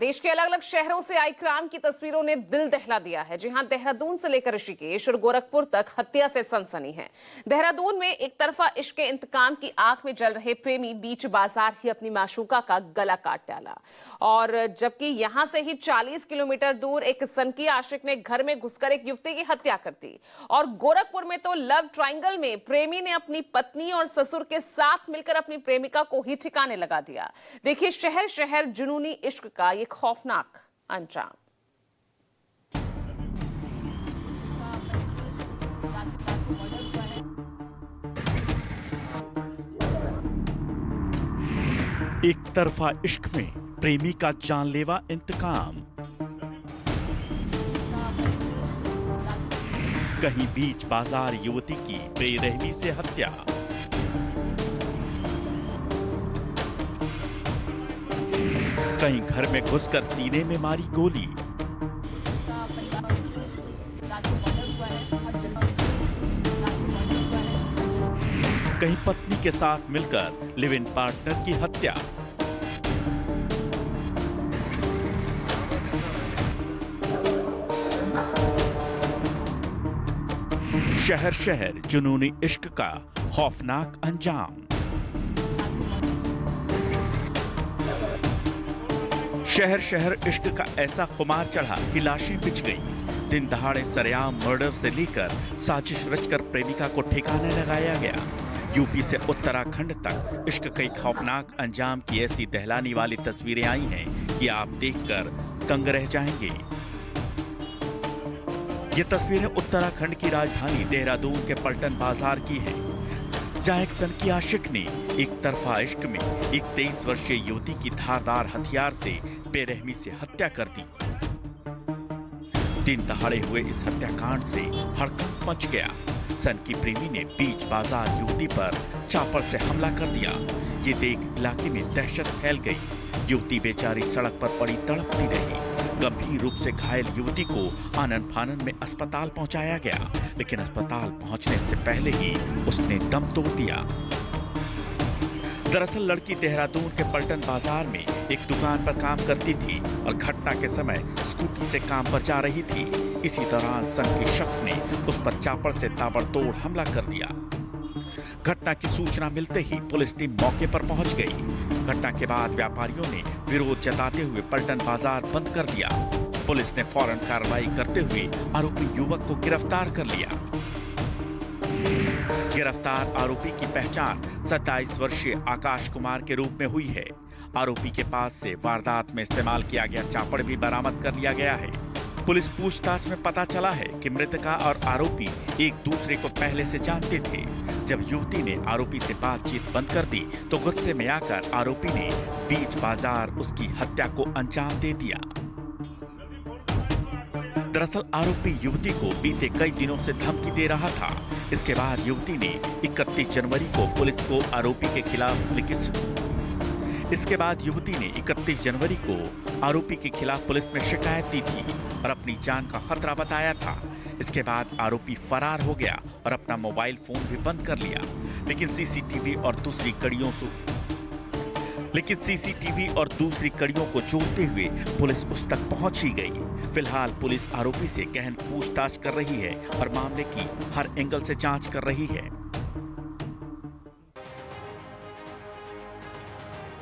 देश के अलग अलग शहरों से आई क्राइम की तस्वीरों ने दिल दहला दिया है। जी हां, देहरादून से लेकर ऋषिकेश और गोरखपुर तक हत्या से सनसनी है। देहरादून में एक तरफा इश्क के इंतकाम की आग में जल रहे प्रेमी बीच बाजार ही अपनी माशूका का गला काट डाला, और जबकि यहां से ही 40 किलोमीटर दूर एक सनकी आशिक ने घर में घुसकर एक युवती की हत्या कर दी। और गोरखपुर में तो लव ट्रायंगल में प्रेमी ने अपनी पत्नी और ससुर के साथ मिलकर अपनी प्रेमिका को ही ठिकाने लगा दिया। देखिए शहर शहर जुनूनी इश्क का ये खौफनाक अंजाम। एक तरफा इश्क में प्रेमी का जानलेवा इंतकाम, कहीं बीच बाजार युवती की बेरहमी से हत्या, कहीं घर में घुसकर सीने में मारी गोली, कहीं पत्नी के साथ मिलकर लिव इन पार्टनर की हत्या। शहर शहर जुनूनी इश्क का खौफनाक अंजाम। शहर शहर इश्क का ऐसा खुमार चढ़ा कि लाशें बिछ गईं। दिन दहाड़े सरेआम मर्डर से लेकर साजिश रचकर प्रेमिका को ठिकाने लगाया गया। यूपी से उत्तराखंड तक इश्क के खौफनाक अंजाम की ऐसी दहलाने वाली तस्वीरें आई हैं कि आप देखकर दंग रह जाएंगे। ये तस्वीरें उत्तराखंड की राजधानी देहरादून के पलटन बाजार की हैं, जहां एक सनकी आशिक ने एक तरफा इश्क में एक 23 वर्षीय युवती की धारदार हथियार से बेरहमी से हत्या कर दी। दिन दहाड़े हुए इस हत्याकांड से हड़कंप मच गया। सनकी प्रेमी ने बीच बाजार युवती पर चापड़ से हमला कर दिया। ये देख इलाके में दहशत फैल गई। युवती बेचारी सड़क पर पड़ी तड़पती रही। गंभीर रूप से घायल युवती को आनन फानन में अस्पताल पहुंचाया गया, लेकिन अस्पताल पहुंचने से पहले ही उसने दम तोड़ दिया। दरअसल लड़की देहरादून के पलटन बाजार में एक दुकान पर काम करती थी और घटना के समय स्कूटी से काम पर जा रही थी। इसी दौरान सनकी शख्स ने उस पर चापड़ से ताबड़तोड़ हमला कर दिया। घटना की सूचना मिलते ही पुलिस टीम मौके पर पहुंच गई। घटना के बाद व्यापारियों ने विरोध जताते हुए पलटन बाजार बंद कर दिया। पुलिस ने फौरन कार्रवाई करते हुए आरोपी युवक को गिरफ्तार कर लिया। गिरफ्तार आरोपी की पहचान 27 वर्षीय आकाश कुमार के रूप में हुई है। आरोपी के पास से वारदात में इस्तेमाल किया गया चापड़ भी बरामद कर लिया गया है। पुलिस पूछताछ में पता चला है कि मृतका और आरोपी एक दूसरे को पहले से जानते थे। जब युवती ने आरोपी से बातचीत बंद कर दी तो गुस्से में आकर आरोपी ने बीच बाजार उसकी हत्या को अंजाम दे दिया। दरअसल आरोपी युवती को बीते कई दिनों से धमकी दे रहा था। इसके बाद युवती ने 31 जनवरी को पुलिस को आरोपी के खिलाफ पुलिस में शिकायत दी थी और अपनी जान का खतरा बताया था। इसके बाद आरोपी फरार हो गया और अपना मोबाइल फोन भी बंद कर लिया। लेकिन सीसीटीवी और दूसरी कड़ियों को जोड़ते हुए पुलिस उस तक पहुंच ही गई। फिलहाल पुलिस आरोपी से गहन पूछताछ कर रही है और मामले की हर एंगल से जांच कर रही है।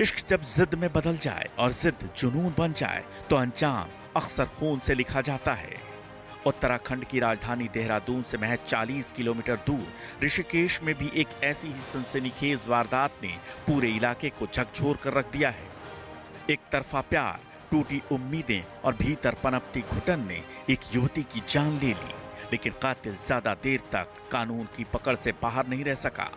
इश्क जब जिद में बदल जाए और जिद जुनून बन जाए तो अंजाम अक्सर खून से लिखा जाता है। उत्तराखंड की राजधानी देहरादून से महज 40 किलोमीटर दूर ऋषिकेश में भी एक ऐसी ही सनसनीखेज वारदात ने पूरे इलाके को झकझोर कर रख दिया है। एक तरफा प्यार, टूटी उम्मीदें और भीतर पनपती घुटन ने एक युवती की जान ले ली, लेकिन कातिल ज्यादा देर तक कानून की पकड़ से बाहर नहीं रह सका।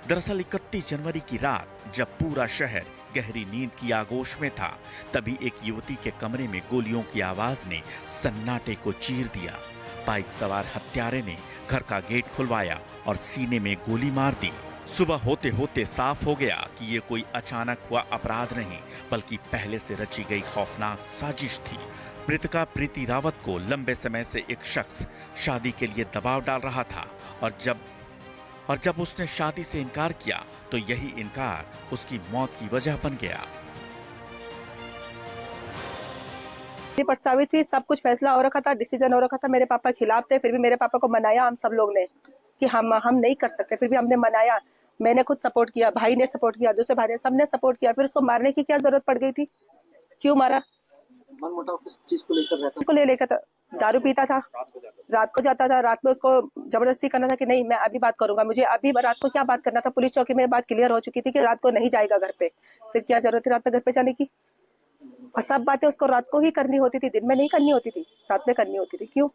दरअसल 31 जनवरी की रात जब पूरा शहर गहरी नींद की आगोश में था, तभी एक युवती के कमरे में गोलियों की आवाज ने सन्नाटे को चीर दिया। बाइक सवार हत्यारे ने घर का गेट खुलवाया और सीने में गोली मार दी। सुबह होते होते साफ हो गया कि ये कोई अचानक हुआ अपराध नहीं, बल्कि पहले से रची गई खौफनाक साजिश थी। मृतका प्रीति रावत को लंबे समय से एक शख्स शादी के लिए दबाव डाल रहा था, और जब उसने शादी से इनकार किया तो यही इनकार उसकी मौत की वजह बन गया। प्रस्तावित थी, सब कुछ फैसला हो रखा था, डिसीजन हो रखा था, मेरे पापा खिलाफ थे, फिर भी मेरे पापा को मनाया हम सब लोग ने कि हम नहीं कर सकते, फिर भी हमने मनाया। मैंने खुद सपोर्ट किया, भाई ने सपोर्ट किया, दूसरे भाई ने, सबने सपोर्ट किया। फिर उसको मारने की क्या जरूरत पड़ गई थी? क्यों मारा? मनमुटाव किस चीज को लेकर रहता उसको लेकर था, दारू पीता था, रात को जाता था, रात में उसको जबरदस्ती करना था कि नहीं मैं अभी बात करूंगा, मुझे अभी रात को क्या बात करना था? पुलिस चौकी में बात क्लियर हो चुकी थी कि रात को नहीं जाएगा घर पे, फिर क्या जरूरत थी रात में घर पे जाने की? और सब बातें उसको रात को ही करनी होती थी, दिन में नहीं करनी होती थी, रात में करनी होती थी। क्यों?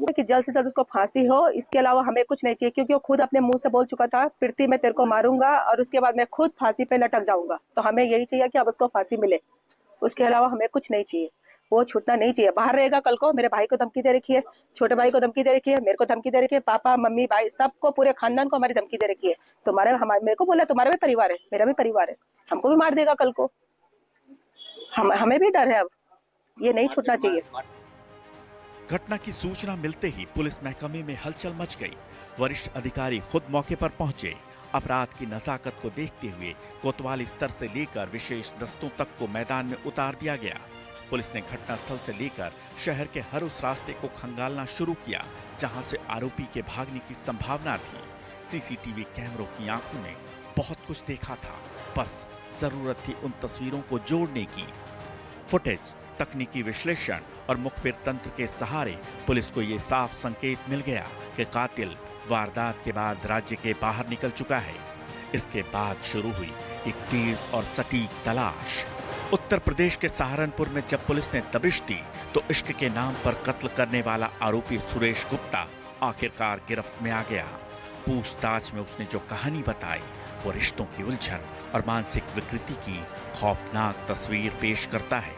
कि जल्द से जल्द उसको फांसी हो, इसके अलावा हमें कुछ नहीं चाहिए, क्योंकि वो खुद अपने मुंह से बोल चुका था, प्रीति मैं तेरे को मारूंगा और उसके बाद मैं खुद फांसी पे लटक जाऊंगा। तो हमें यही चाहिए कि अब उसको फांसी मिले, उसके अलावा हमें कुछ नहीं चाहिए। वो छूटना नहीं चाहिए, बाहर रहेगा कल को। मेरे भाई को धमकी दे रखी है, छोटे भाई को धमकी दे रखी है, मेरे को धमकी दे रखी है, पापा मम्मी भाई सबको, पूरे खानदान को हमारी धमकी दे रखी है। तुम्हारे मेरे को बोला तुम्हारा भी परिवार है, मेरा भी परिवार है, हमको भी मार देगा कल को। हमें भी डर है, अब ये नहीं छूटना चाहिए। घटना की सूचना मिलते ही पुलिस महकमे में हलचल मच गई। वरिष्ठ अधिकारी खुद मौके पर पहुंचे। अपराध की नजाकत को देखते हुए कोतवाली स्तर से लेकर विशेष दस्तों तक को मैदान में उतार दिया गया। पुलिस ने घटनास्थल से लेकर शहर के हर उस रास्ते को खंगालना शुरू किया जहां से आरोपी के भागने की संभावना थी। सीसीटीवी कैमरों की आंखों ने बहुत कुछ देखा था, बस जरूरत थी उन तस्वीरों को जोड़ने की। फुटेज, तकनीकी विश्लेषण और मुखबिर तंत्र के सहारे पुलिस को ये साफ संकेत मिल गया कि कातिल वारदात के बाद राज्य के बाहर निकल चुका है। इसके बाद शुरू हुई एक तेज और सटीक तलाश। उत्तर प्रदेश के सहारनपुर में जब पुलिस ने दबिश दी तो इश्क के नाम पर कत्ल करने वाला आरोपी सुरेश गुप्ता आखिरकार गिरफ्त में आ गया। पूछताछ में उसने जो कहानी बताई वो रिश्तों की उलझन और मानसिक विकृति की खौफनाक तस्वीर पेश करता है।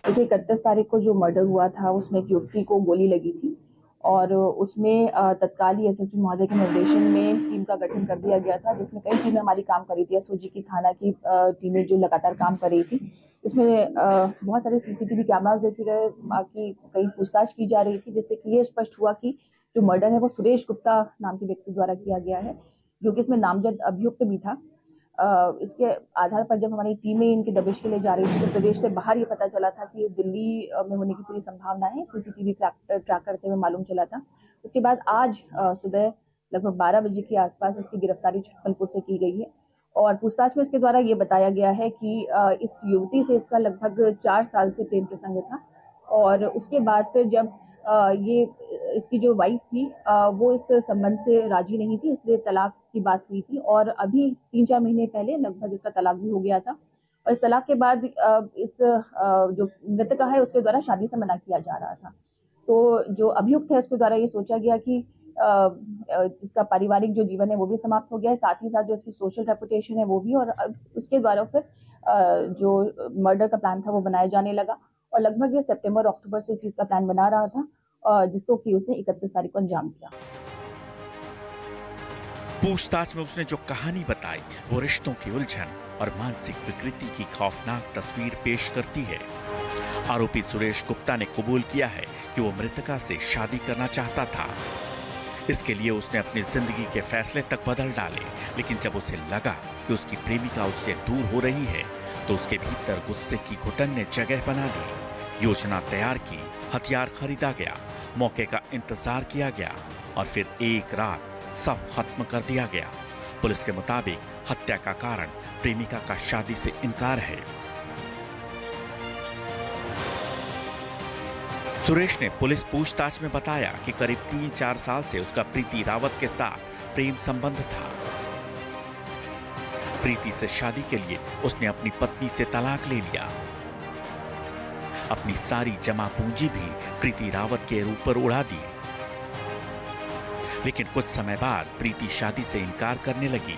देखिए 31 तारीख को जो मर्डर हुआ था उसमें एक युवती को गोली लगी थी और उसमें तत्काल ही एसएसपी महोदय के निर्देशन में टीम का गठन कर दिया गया था, जिसमें कई टीमें हमारी काम कर रही थी। एसओजी की थाना की टीमें जो लगातार काम कर रही थी, इसमें बहुत सारे सीसीटीवी कैमरास देखे गए, बाकी कई पूछताछ की जा रही थी, जिससे कि ये स्पष्ट हुआ कि जो मर्डर है वो सुरेश गुप्ता नाम के व्यक्ति द्वारा किया गया है, जो कि इसमें नामजद अभियुक्त भी था। इसके आधार पर जब हमारी टीमें इनकी दबिश के लिए जा रही थी तो प्रदेश के बाहर ये पता चला था कि दिल्ली में होने की पूरी संभावना है। सीसीटीवी ट्रैक करते हुए मालूम चला था। उसके बाद आज सुबह लगभग 12 बजे के आसपास इसकी गिरफ्तारी छतरपुर से की गई है और पूछताछ में इसके द्वारा ये बताया गया है कि इस युवती से इसका लगभग 4 साल से प्रेम प्रसंग था और उसके बाद फिर जब ये इसकी जो वाइफ थी वो इस संबंध से राजी नहीं थी, इसलिए तलाक की बात हुई थी और अभी 3-4 महीने पहले लगभग इसका तलाक भी हो गया था और इस तलाक के बाद इस जो मृतका है उसके द्वारा शादी से मना किया जा रहा था। तो जो अभियुक्त है उसके द्वारा ये सोचा गया कि इसका पारिवारिक जो जीवन है वो भी समाप्त हो गया है, साथ ही साथ जो इसकी सोशल रेपुटेशन है वो भी, और उसके द्वारा फिर जो मर्डर का प्लान था वो बनाया जाने लगा और लगभग ये सितंबर अक्टूबर से इस चीज का प्लान बना रहा था जिसको कि उसने 31 तारीख को अंजाम दिया। पूछताछ में उसने जो कहानी बताई वो रिश्तों की उलझन और मानसिक विकृति की खौफनाक तस्वीर पेश करती है। आरोपी सुरेश गुप्ता ने कबूल किया है कि वो मृतका से शादी करना चाहता था। इसके लिए उसने अपनी जिंदगी के फैसले तक बदल डाले, लेकिन जब उसे लगा कि उसकी प्रेमिका उससे दूर हो रही है तो उसके भीतर गुस्से की घुटन ने जगह बना ली। योजना तैयार की, हथियार खरीदा गया, मौके का इंतजार किया गया और फिर एक रात सब खत्म कर दिया गया। पुलिस के मुताबिक हत्या का कारण प्रेमिका का शादी से इनकार है। सुरेश ने पुलिस पूछताछ में बताया कि करीब 3-4 साल से उसका प्रीति रावत के साथ प्रेम संबंध था। प्रीति से शादी के लिए उसने अपनी पत्नी से तलाक ले लिया। अपनी सारी जमा पूंजी भी प्रीति रावत के ऊपर उड़ा दी। लेकिन कुछ समय बाद प्रीति शादी से इनकार करने लगी।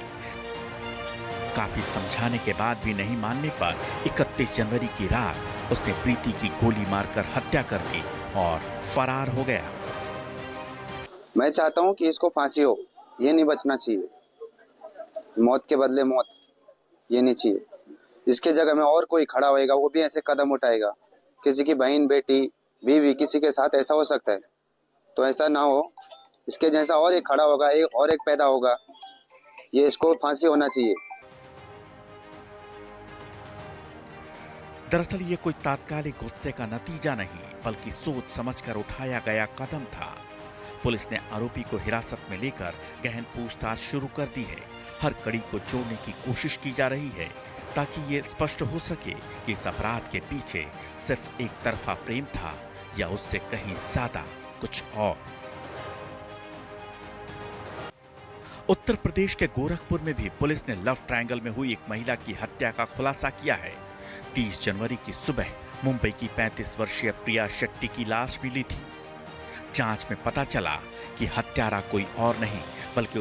काफी समझाने के बाद भी नहीं मानने पर 31 जनवरी की रात उसने प्रीति की गोली मारकर हत्या कर दी और फरार हो गया। मैं चाहता हूं कि इसको फांसी हो, ये नहीं बचना चाहिए। मौत के बदले मौत, ये नहीं चाहिए। इसके जगह में और कोई खड़ा होएगा, वो भी ऐसे कदम उठाएगा, किसी की बहन, बेटी, बीवी, किसी के साथ ऐसा हो सकता है, तो ऐसा ना हो। इसके जैसा और एक खड़ा होगा, और एक पैदा होगा। ये इसको फांसी होना चाहिए। दरअसल ये कोई तात्कालिक गुस्से का नतीजा नहीं, बल्कि सोच समझकर उठाया गया कदम था। पुलिस ने आरोपी को हिरासत में लेकर गहन पूछताछ शुरू कर दी है। हर कड़ी को जोड़ने की कोशिश की जा रही है ताकि ये स्पष्ट हो सके कि इस अपराध के पीछे सिर्फ एक तरफा प्रेम था या उससे कहीं ज्यादा कुछ और। उत्तर प्रदेश के गोरखपुर में भी पुलिस ने लव ट्रायंगल में हुई एक महिला की हत्या का खुलासा किया है। 30 जनवरी की सुबह मुंबई की 35 वर्षीय प्रिया शेट्टी की लाश मिली थी। जांच में पता चला कि हत्यारा कोई और नहीं बल्कि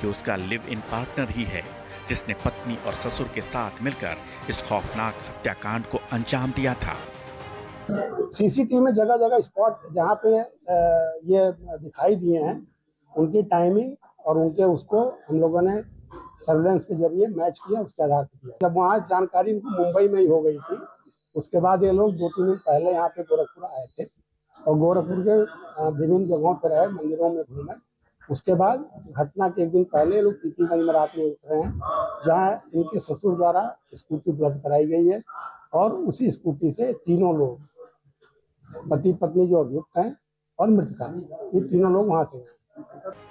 उसका लिव इन पार्टनर ही है, जिसने पत्नी और ससुर के साथ मिलकर इस खौफनाक हत्याकांड को अंजाम दिया था। सीसीटीवी में जगह जगह स्पॉट जहाँ पे ये दिखाई दिए हैं, उनकी टाइमिंग और उनके उसको हम लोगों ने सर्वेलेंस के जरिए मैच किया, उसके आधार पर किया। जब वहाँ जानकारी इनको मुंबई में ही हो गई थी, उसके बाद ये लोग 2-3 दिन पहले यहाँ पे गोरखपुर आए थे और गोरखपुर के विभिन्न जगहों पर रहे, मंदिरों में घूमे। उसके बाद घटना के एक दिन पहले लोग पीपीगंज में रात में उतरे हैं, जहाँ इनके ससुर द्वारा स्कूटी उपलब्ध कराई गई है और उसी स्कूटी से तीनों लोग, पति पत्नी जो अभियुक्त हैं और मृतका, ये तीनों लोग वहां से गए।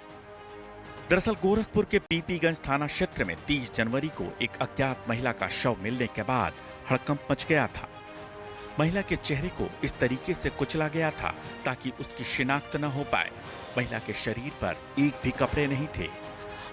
दरअसल गोरखपुर के पीपीगंज थाना क्षेत्र में 30 जनवरी को एक अज्ञात महिला का शव मिलने के बाद हड़कंप मच गया था। महिला के चेहरे को इस तरीके से कुचला गया था ताकि उसकी शिनाख्त न हो पाए। महिला के शरीर पर एक भी कपड़े नहीं थे।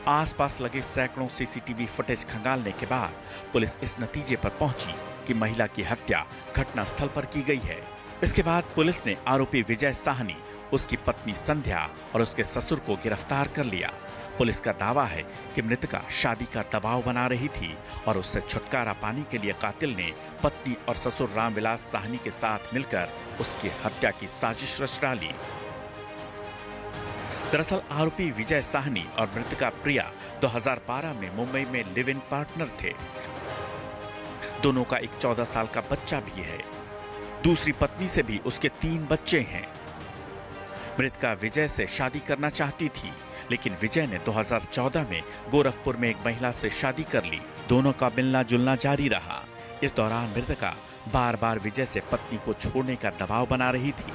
आसपास लगे सैकड़ों सीसीटीवी फुटेज खंगालने के बाद पुलिस इस नतीजे पर पहुंची कि महिला की हत्या घटनास्थल पर की गई है। इसके बाद पुलिस ने आरोपी विजय साहनी, उसकी पत्नी संध्या और उसके ससुर को गिरफ्तार कर लिया। पुलिस का दावा है कि मृतका शादी का दबाव बना रही थी और उससे छुटकारा पाने के लिए कातिल ने पत्नी और ससुर रामविलास साहनी के साथ मिलकर उसकी हत्या की साजिश रच डाली। दरअसल आरोपी विजय साहनी और मृतका प्रिया 2012 में मुंबई में लिव इन पार्टनर थे। दोनों का एक 14 साल का बच्चा भी है। दूसरी पत्नी से भी उसके 3 बच्चे हैं। मृतका विजय से शादी करना चाहती थी, लेकिन विजय ने 2014 में गोरखपुर में एक महिला से शादी कर ली। दोनों का मिलना जुलना जारी रहा। इस दौरान मृतका बार बार विजय से पत्नी को छोड़ने का दबाव बना रही थी।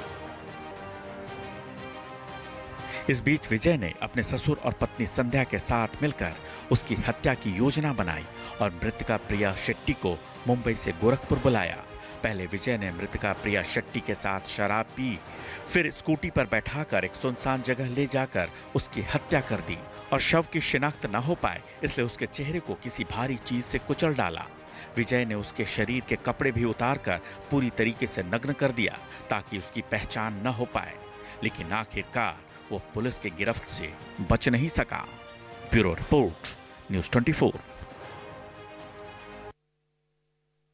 इस बीच विजय ने अपने ससुर और पत्नी संध्या के साथ मिलकर उसकी हत्या की योजना बनाई और मृतका प्रिया शेट्टी को मुंबई से गोरखपुर बुलाया। पहले विजय ने मृतका प्रिया शेट्टी के साथ शराब पी, फिर स्कूटी पर बैठाकर एक सुनसान जगह ले जाकर उसकी हत्या कर दी और शव की शिनाख्त न हो पाए इसलिए उसके चेहरे को किसी भारी चीज से कुचल डाला। विजय ने उसके शरीर के कपड़े भी उतारकर पूरी तरीके से नग्न कर दिया ताकि उसकी पहचान न हो पाए, लेकिन आखिरकार वो पुलिस की गिरफ्त से बच नहीं सका। Bureau report, news 24।